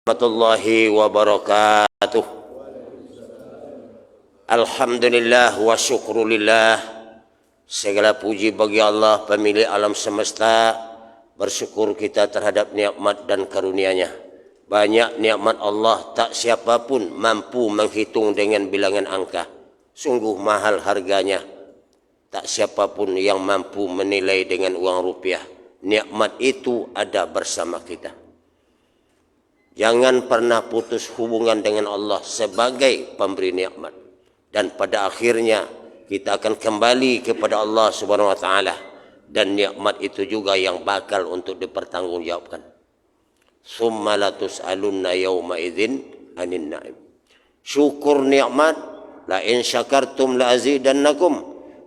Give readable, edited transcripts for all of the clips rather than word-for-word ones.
warahmatullahi wabarakatuh. Alhamdulillah wa syukrulillah. Segala puji bagi Allah, pemilik alam semesta. Bersyukur kita terhadap nikmat dan karunia-Nya. Banyak nikmat Allah, tak siapapun mampu menghitung dengan bilangan angka. Sungguh mahal harganya. Tak siapapun yang mampu menilai dengan uang rupiah. Nikmat itu ada bersama kita. Jangan pernah putus hubungan dengan Allah sebagai pemberi nikmat. Dan pada akhirnya kita akan kembali kepada Allah Subhanahu wa taala, dan nikmat itu juga yang bakal untuk dipertanggungjawabkan. Summa la tus'alunna yauma idzin 'anin na'im. Syukur nikmat, la in syakartum la azidannakum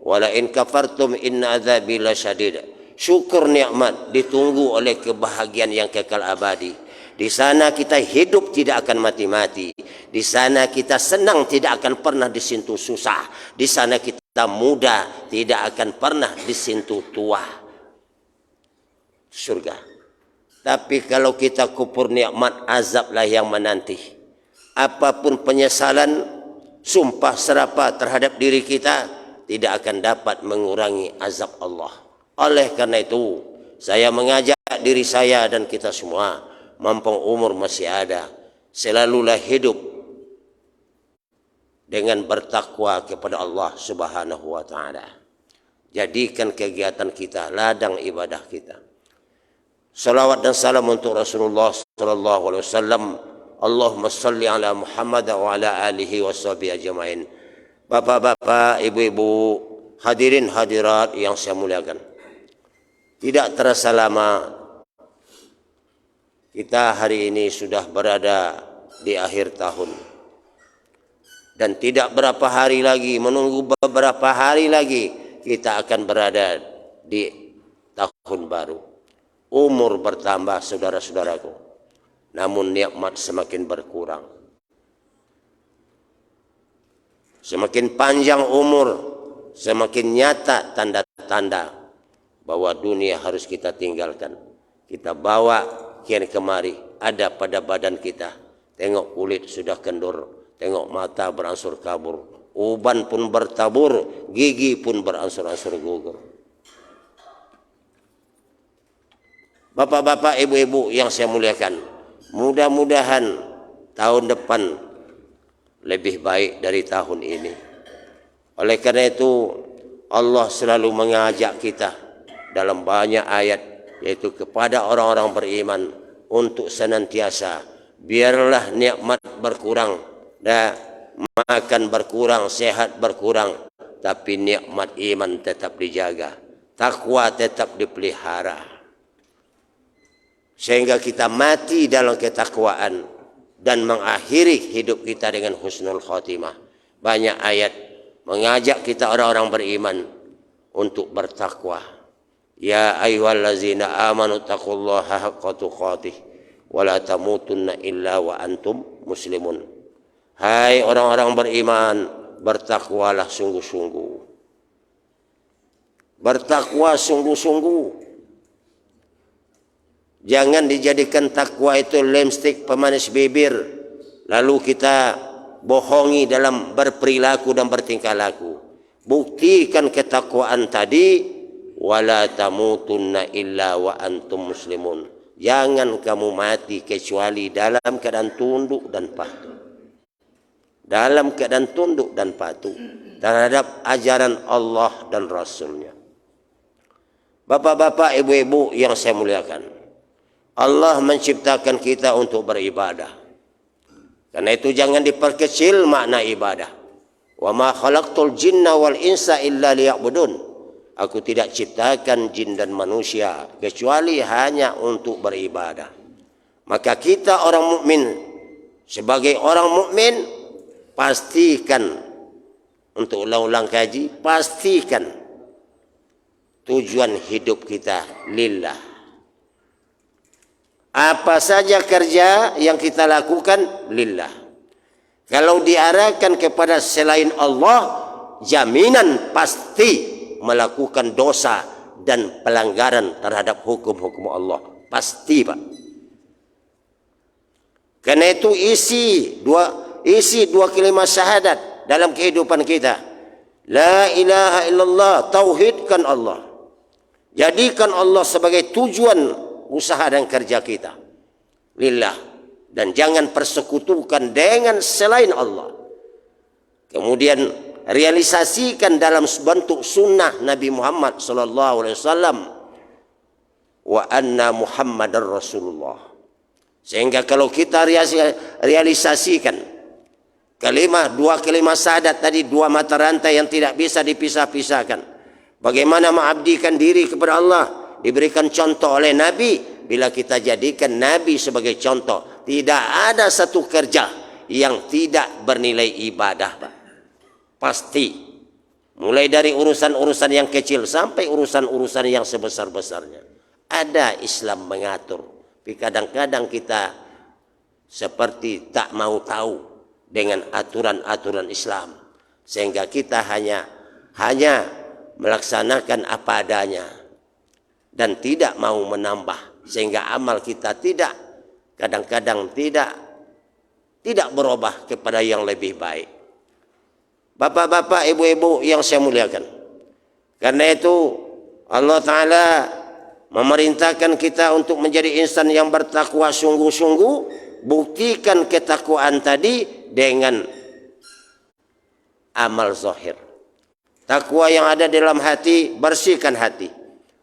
wa la in kafartum inna adzabi lasyadid. Syukur nikmat ditunggu oleh kebahagiaan yang kekal abadi. Di sana kita hidup tidak akan mati-mati. Di sana kita senang tidak akan pernah disentuh susah. Di sana kita muda tidak akan pernah disentuh tua. Surga. Tapi kalau kita kufur nikmat, azablah yang menanti. Apapun penyesalan, sumpah serapah terhadap diri kita tidak akan dapat mengurangi azab Allah. Oleh karena itu, saya mengajak diri saya dan kita semua, mumpung umur masih ada, selalulah hidup dengan bertakwa kepada Allah Subhanahu wa taala. Jadikan kegiatan kita ladang ibadah kita. Salawat dan salam untuk Rasulullah sallallahu alaihi wasallam. Allahumma salli ala Muhammad wa ala alihi washabihi ajmain. Bapak-bapak, ibu-ibu, hadirin hadirat yang saya muliakan. Tidak terasa lama kita hari ini sudah berada di akhir tahun. Dan tidak berapa hari lagi, menunggu beberapa hari lagi, kita akan berada di tahun baru. Umur bertambah, saudara-saudaraku. Namun nikmat semakin berkurang. Semakin panjang umur, semakin nyata tanda-tanda bahwa dunia harus kita tinggalkan. Kita bawa kian kemari, ada pada badan kita. Tengok kulit sudah kendur, tengok mata beransur kabur, uban pun bertabur, gigi pun beransur-ansur gugur. Bapak-bapak, ibu-ibu yang saya muliakan, mudah-mudahan tahun depan lebih baik dari tahun ini. Oleh karena itu, Allah selalu mengajak kita dalam banyak ayat, yaitu kepada orang-orang beriman untuk senantiasa biarlah nikmat berkurang, makan berkurang, sehat berkurang, tapi nikmat iman tetap dijaga, takwa tetap dipelihara, sehingga kita mati dalam ketakwaan dan mengakhiri hidup kita dengan husnul khotimah. Banyak ayat mengajak kita orang-orang beriman untuk bertakwa. Ya ayyuhallazina amanu taqullaha haqqa tuqatih wa la tamutunna illa wa antum muslimun. Hai orang-orang beriman, bertakwalah sungguh-sungguh. Bertakwa sungguh-sungguh. Jangan dijadikan takwa itu lipstik pemanis bibir, lalu kita bohongi dalam berperilaku dan bertingkah laku. Buktikan ketakwaan tadi. Wala tamutunna illa wa antum muslimun. Jangan kamu mati kecuali dalam keadaan tunduk dan patuh. Dalam keadaan tunduk dan patuh terhadap ajaran Allah dan Rasulnya. Bapak-bapak, ibu-ibu yang saya muliakan, Allah menciptakan kita untuk beribadah. Karena itu jangan diperkecil makna ibadah. Wa ma khalaqtul jinna wal insa illa liya'budun. Aku tidak ciptakan jin dan manusia kecuali hanya untuk beribadah. Maka kita orang mukmin, sebagai orang mukmin, pastikan, untuk ulang-ulang kaji, pastikan tujuan hidup kita lillah. Apa saja kerja yang kita lakukan lillah. Kalau diarahkan kepada selain Allah, jaminan pasti melakukan dosa dan pelanggaran terhadap hukum-hukum Allah. Pasti, Pak. Karena itu isi dua kalimat syahadat dalam kehidupan kita. La ilaha illallah, tauhidkan Allah. Jadikan Allah sebagai tujuan usaha dan kerja kita. Lillah. Dan jangan persekutukan dengan selain Allah. Kemudian realisasikan dalam bentuk sunnah Nabi Muhammad sallallahu alaihi wasallam, wa anna Muhammadar Rasulullah. Sehingga kalau kita realisasikan dua kalimat syahadat tadi, dua mata rantai yang tidak bisa dipisah-pisahkan. Bagaimana mengabdikan diri kepada Allah, diberikan contoh oleh Nabi. Bila kita jadikan Nabi sebagai contoh, tidak ada satu kerja yang tidak bernilai ibadah, Pak. Pasti. Mulai dari urusan-urusan yang kecil sampai urusan-urusan yang sebesar-besarnya. Ada Islam mengatur. Tapi kadang-kadang kita seperti tak mau tahu dengan aturan-aturan Islam. Sehingga kita hanya melaksanakan apa adanya. Dan tidak mau menambah. Sehingga amal kita kadang-kadang tidak berubah kepada yang lebih baik. Bapak-bapak, ibu-ibu yang saya muliakan. Karena itu Allah Ta'ala memerintahkan kita untuk menjadi insan yang bertakwa sungguh-sungguh. Buktikan ketakwaan tadi dengan amal zahir. Takwa yang ada dalam hati, bersihkan hati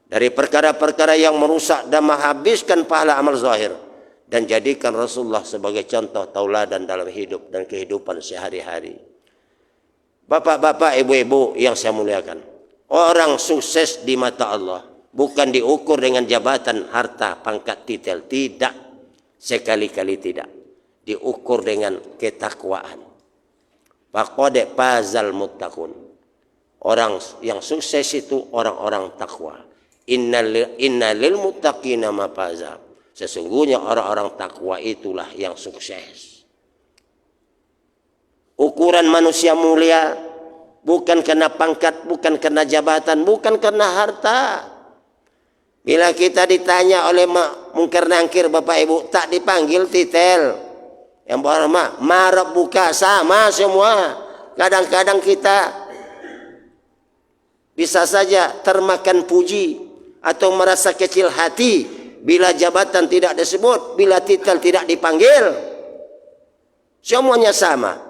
dari perkara-perkara yang merusak dan menghabiskan pahala amal zahir. Dan jadikan Rasulullah sebagai contoh tauladan dalam hidup dan kehidupan sehari-hari. Bapak-bapak, ibu-ibu yang saya muliakan. Orang sukses di mata Allah bukan diukur dengan jabatan, harta, pangkat, titel. Tidak. Sekali-kali tidak. Diukur dengan ketakwaan. Faqad fazal muttaqun. Orang yang sukses itu orang-orang takwa. Inna lil muttaqina mafaza. Sesungguhnya orang-orang takwa itulah yang sukses. Ukuran manusia mulia bukan karena pangkat, bukan karena jabatan, bukan karena harta. Bila kita ditanya oleh mungkar nangkir, Bapak Ibu, tak dipanggil titel. Yang berhormat, marab buka, sama semua. Kadang-kadang kita bisa saja termakan puji atau merasa kecil hati bila jabatan tidak disebut, bila titel tidak dipanggil. Semuanya sama.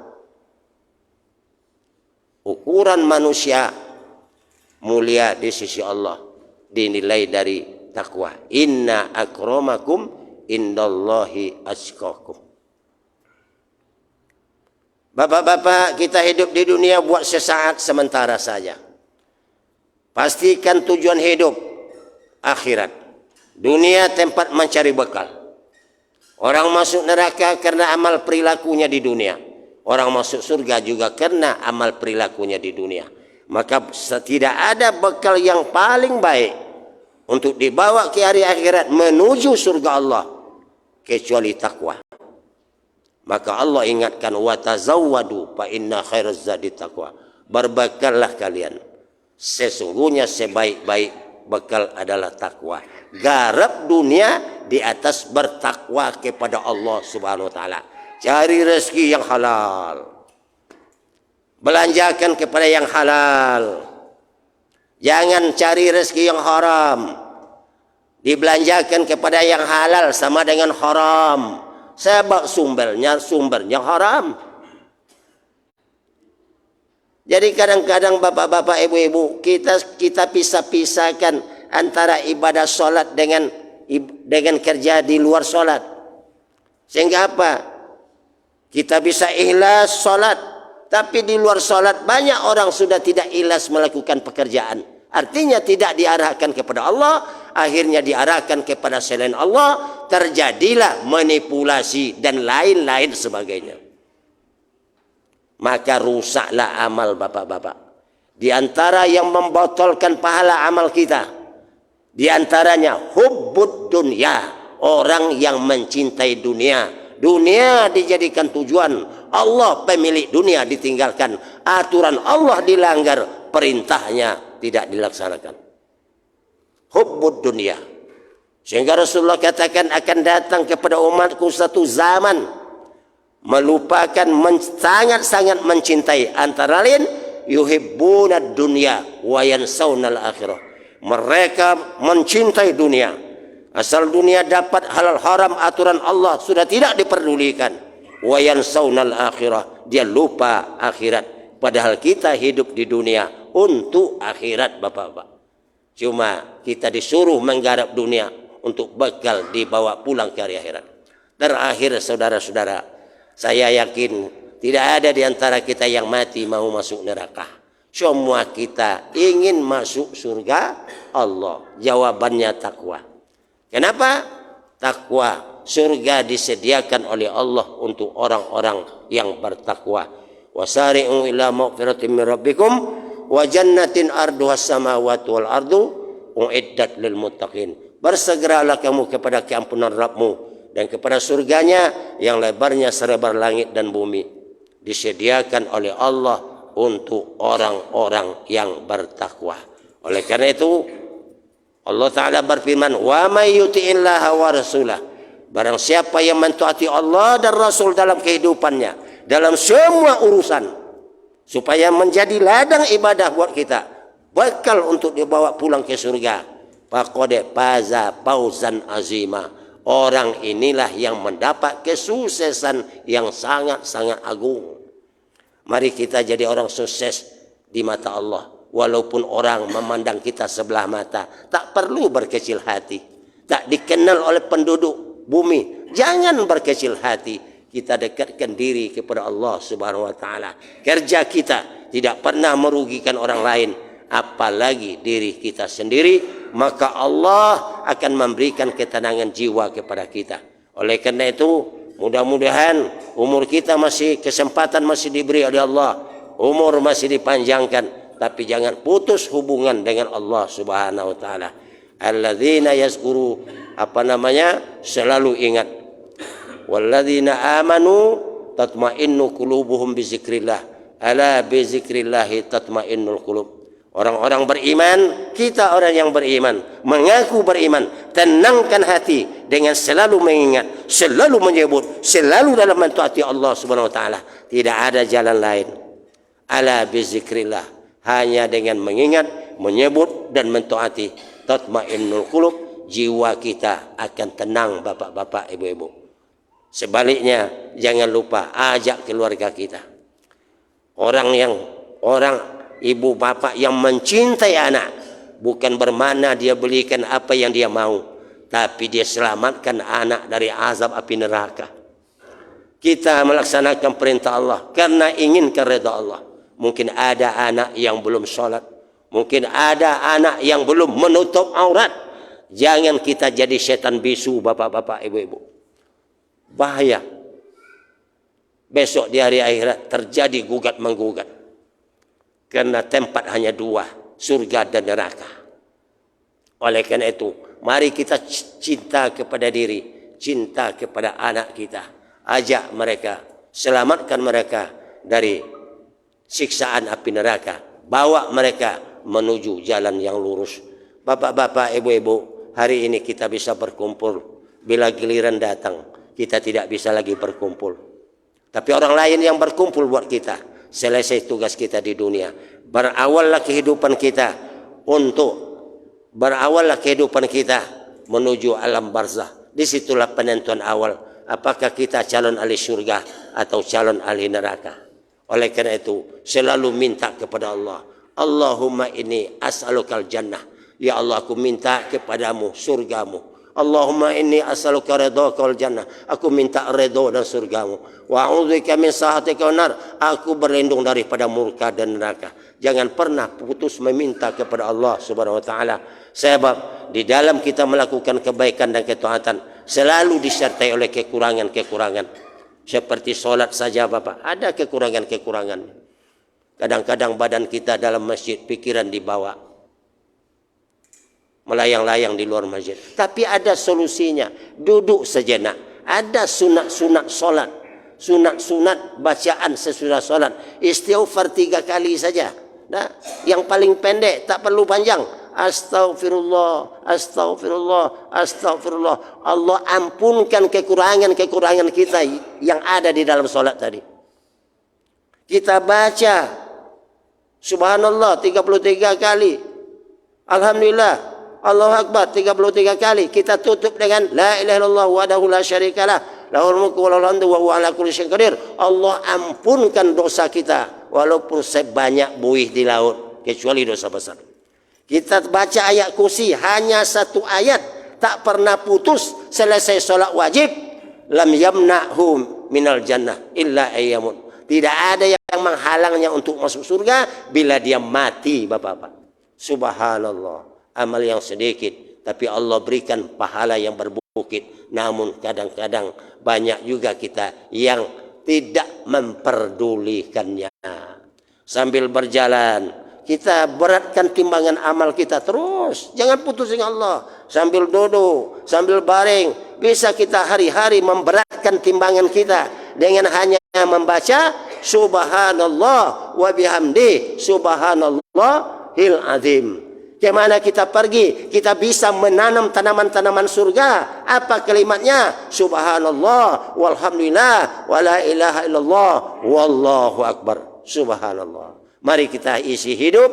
Ukuran manusia mulia di sisi Allah dinilai dari takwa. Inna akramakum indallahi atqakum. Bapak-bapak, kita hidup di dunia buat sesaat sementara saja. Pastikan tujuan hidup akhirat. Dunia tempat mencari bekal. Orang masuk neraka karena amal perilakunya di dunia. Orang masuk surga juga karena amal perilakunya di dunia. Maka tidak ada bekal yang paling baik untuk dibawa ke hari akhirat menuju surga Allah kecuali takwa. Maka Allah ingatkan, wa tazawwadu fa inna khairaz zadi taqwa. Berbekallah kalian. Sesungguhnya sebaik-baik bekal adalah takwa. Garap dunia di atas bertakwa kepada Allah Subhanahu wa taala. Cari rezeki yang halal. Belanjakan kepada yang halal. Jangan cari rezeki yang haram. Dibelanjakan kepada yang halal sama dengan haram. Sebab sumbernya haram. Jadi kadang-kadang bapak-bapak, ibu-ibu, kita pisah-pisahkan antara ibadah solat dengan kerja di luar solat. Sehingga apa? Kita bisa ikhlas solat, tapi di luar solat banyak orang sudah tidak ikhlas melakukan pekerjaan. Artinya tidak diarahkan kepada Allah, akhirnya diarahkan kepada selain Allah, terjadilah manipulasi dan lain-lain sebagainya. Maka rusaklah amal bapak-bapak. Di antara yang membotolkan pahala amal kita, di antaranya hubbud dunya, orang yang mencintai dunia. Dunia dijadikan tujuan, Allah pemilik dunia ditinggalkan, aturan Allah dilanggar, perintahnya tidak dilaksanakan. Hubbud dunia. Sehingga Rasulullah katakan akan datang kepada umatku satu zaman melupakan sangat-sangat mencintai, antara lain yuhibbunad dunya wa yansawnal akhirah. Mereka mencintai dunia, asal dunia dapat halal haram aturan Allah sudah tidak diperdulikan. Wa yansawnal akhirah, dia lupa akhirat. Padahal kita hidup di dunia untuk akhirat, Bapak-bapak. Cuma kita disuruh menggarap dunia untuk bekal dibawa pulang ke hari akhirat. Terakhir, saudara-saudara, saya yakin tidak ada di antara kita yang mati mau masuk neraka. Semua kita ingin masuk surga Allah. Jawabannya takwa. Kenapa? Takwa. Surga disediakan oleh Allah untuk orang-orang yang bertakwa. Wasari'u ila maghfiratin min rabbikum wa jannatin arduhas samawati wal ardu uiddat lil muttaqin. Bersegeralah kamu kepada keampunan Rabbmu dan kepada surganya yang lebarnya selebar langit dan bumi, disediakan oleh Allah untuk orang-orang yang bertakwa. Oleh karena itu Allah Ta'ala berfirman, wa may yuti'illaha wa rasulah, barang siapa yang mentaati Allah dan Rasul dalam kehidupannya, dalam semua urusan, supaya menjadi ladang ibadah buat kita, bekal untuk dibawa pulang ke surga, faqad faza fawzan azima. Orang inilah yang mendapat kesuksesan yang sangat-sangat agung. Mari kita jadi orang sukses di mata Allah. Walaupun orang memandang kita sebelah mata, tak perlu berkecil hati. Tak dikenal oleh penduduk bumi, jangan berkecil hati. Kita dekatkan diri kepada Allah Subhanahu wa taala. Kerja kita tidak pernah merugikan orang lain, apalagi diri kita sendiri, maka Allah akan memberikan ketenangan jiwa kepada kita. Oleh karena itu, mudah-mudahan umur kita masih, kesempatan masih diberi oleh Allah, umur masih dipanjangkan, tapi jangan putus hubungan dengan Allah Subhanahu wa taala. Alladzina yazkuru, selalu ingat. Walladzina amanu tatma'innu qulubuhum bizikrillah. Ala bizikrillahi tatma'innul qulub. Orang-orang beriman, kita orang yang beriman, mengaku beriman, tenangkan hati dengan selalu mengingat, selalu menyebut, selalu dalam mentaati Allah Subhanahu wa taala. Tidak ada jalan lain. Ala bizikrillah, hanya dengan mengingat, menyebut dan mentaati, tatmainnul qulub, jiwa kita akan tenang, Bapak-bapak, Ibu-ibu. Sebaliknya, jangan lupa ajak keluarga kita. Orang ibu bapak yang mencintai anak, bukan bermakna dia belikan apa yang dia mau, tapi dia selamatkan anak dari azab api neraka. Kita melaksanakan perintah Allah karena inginkan redha Allah. Mungkin ada anak yang belum sholat, mungkin ada anak yang belum menutup aurat. Jangan kita jadi setan bisu, Bapak-bapak, Ibu-ibu. Bahaya. Besok di hari akhirat terjadi gugat menggugat. Karena tempat hanya dua, surga dan neraka. Oleh karena itu, mari kita cinta kepada diri, cinta kepada anak kita. Ajak mereka, selamatkan mereka dari siksaan api neraka. Bawa mereka menuju jalan yang lurus. Bapak-bapak, Ibu-ibu, hari ini kita bisa berkumpul. Bila giliran datang, kita tidak bisa lagi berkumpul. Tapi orang lain yang berkumpul buat kita. Selesai tugas kita di dunia. Berawallah kehidupan kita menuju alam barzah. Disitulah penentuan awal. Apakah kita calon ahli surga atau calon ahli neraka. Oleh karena itu, selalu minta kepada Allah. Allahumma inni as'alukal jannah. Ya Allah, aku minta kepadamu surgamu. Allahumma inni as'aluka ridhaka wal jannah. Aku minta redha dan surgamu. Wa a'udzubika min sakhatika wan nar. Aku berlindung daripada murka dan neraka. Jangan pernah putus meminta kepada Allah Subhanahu wa taala. Sebab di dalam kita melakukan kebaikan dan ketaatan selalu disertai oleh kekurangan-kekurangan. Seperti solat saja, Bapak, ada kekurangan-kekurangan. Kadang-kadang badan kita dalam masjid, pikiran dibawa melayang-layang di luar masjid. Tapi ada solusinya. Duduk sejenak. Ada sunat-sunat solat. Sunat-sunat bacaan sesudah solat. Istighfar 3 kali saja. Nah, yang paling pendek, tak perlu panjang. Astaghfirullah, astaghfirullah, astaghfirullah. Allah ampunkan kekurangan-kekurangan kita yang ada di dalam solat tadi. Kita baca Subhanallah 33 kali. Alhamdulillah, Allahu Akbar 33 kali. Kita tutup dengan La ilaha illallah wahdahu la syarikalah, lahul mulku wa lahul hamdu wa huwa ala kulli syai'in qadir. Allah ampunkan dosa kita walaupun sebanyak buih di laut, kecuali dosa besar. Kita baca ayat kursi hanya satu ayat, tak pernah putus selesai solat wajib. Lam yamna'hum minal jannah illa ayyamun. Tidak ada yang menghalangnya untuk masuk surga bila dia mati, Bapak-bapak. Subhanallah, amal yang sedikit tapi Allah berikan pahala yang berbukit. Namun kadang-kadang banyak juga kita yang tidak memperdulikannya. Sambil berjalan kita beratkan timbangan amal kita terus. Jangan putus dengan Allah. Sambil duduk, sambil baring, bisa kita hari-hari memberatkan timbangan kita dengan hanya membaca Subhanallah wa bihamdi Subhanallahil azim. Kemana kita pergi, kita bisa menanam tanaman-tanaman surga. Apa kalimatnya? Subhanallah walhamdulillah wa la ilaha illallah wallahu akbar. Subhanallah. Mari kita isi hidup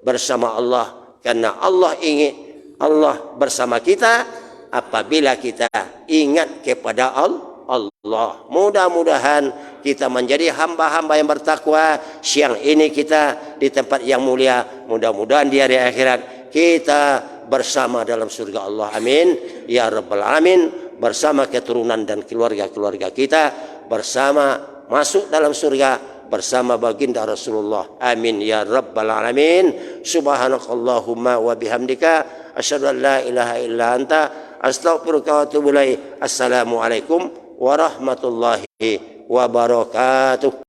bersama Allah, karena Allah ingin Allah bersama kita apabila kita ingat kepada Allah. Mudah-mudahan kita menjadi hamba-hamba yang bertakwa. Siang ini kita di tempat yang mulia, mudah-mudahan di hari akhirat kita bersama dalam surga Allah. Amin ya rabbal alamin. Bersama keturunan dan keluarga-keluarga kita, bersama masuk dalam surga bersama baginda Rasulullah. Amin ya rabbal alamin. Subhanakallahumma wa bihamdika asyhadu an la ilaha illa anta astaghfiruka wa atubu ilaik. Assalamualaikum warahmatullahi wabarakatuh.